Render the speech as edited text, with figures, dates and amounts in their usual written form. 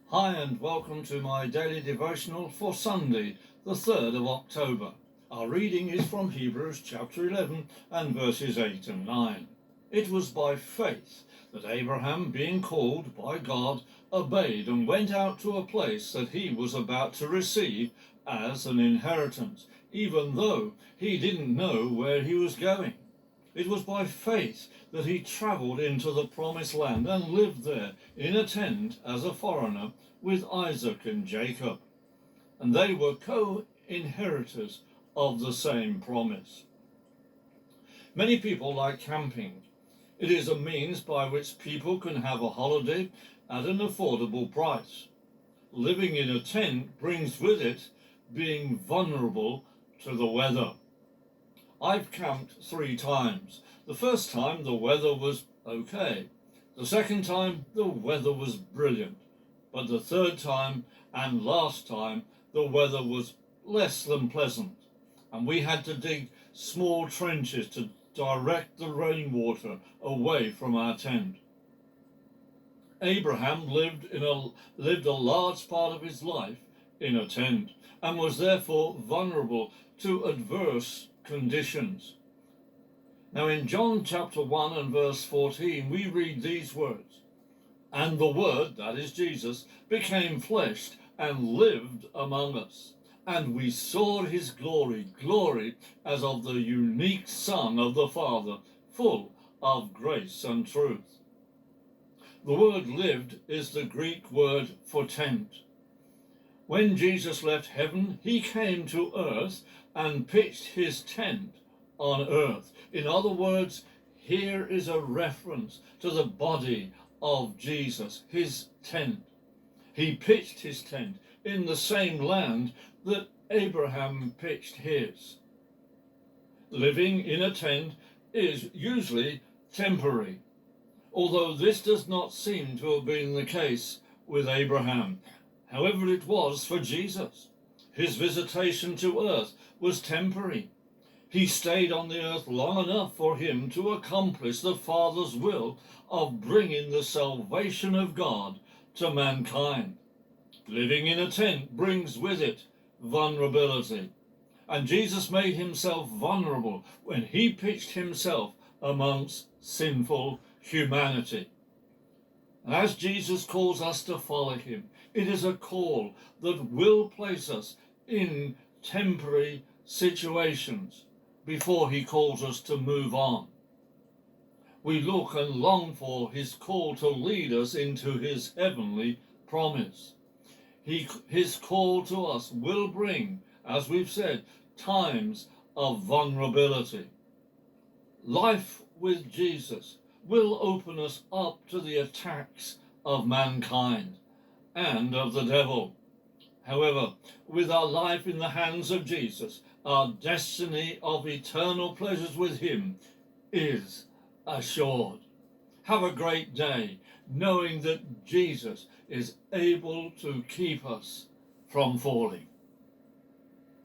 Hi and welcome to my daily devotional for Sunday, the 3rd of October. Our reading is from Hebrews chapter 11 and verses 8 and 9. It was by faith that Abraham, being called by God, obeyed and went out to a place that he was about to receive as an inheritance, even though he didn't know where he was going. It was by faith that he travelled into the promised land and lived there in a tent as a foreigner with Isaac and Jacob, and they were co-inheritors of the same promise. Many people like camping. It is a means by which people can have a holiday at an affordable price. Living in a tent brings with it being vulnerable to the weather. I've camped 3 times. The first time the weather was okay. The second time the weather was brilliant. But the third time and last time the weather was less than pleasant, and we had to dig small trenches to direct the rainwater away from our tent. Abraham lived a large part of his life in a tent and was therefore vulnerable to adverse conditions. Now in John chapter 1 and verse 14 we read these words, "And the Word," that is Jesus, "became flesh and lived among us. And we saw his glory as of the unique Son of the Father, full of grace and truth." The word lived is the Greek word for tent. When Jesus left heaven, he came to earth and pitched his tent on earth. In other words, here is a reference to the body of Jesus, his tent. He pitched his tent in the same land that Abraham pitched his. Living in a tent is usually temporary, although this does not seem to have been the case with Abraham. However, it was for Jesus. His visitation to earth was temporary. He stayed on the earth long enough for him to accomplish the Father's will of bringing the salvation of God to mankind. Living in a tent brings with it vulnerability, and Jesus made himself vulnerable when he pitched himself amongst sinful humanity. And as Jesus calls us to follow him, it is a call that will place us in temporary situations before he calls us to move on. We look and long for his call to lead us into his heavenly promise. His call to us will bring, as we've said, times of vulnerability. Life with Jesus will open us up to the attacks of mankind and of the devil. However, with our life in the hands of Jesus, our destiny of eternal pleasures with him is assured. Have a great day, knowing that Jesus is able to keep us from falling.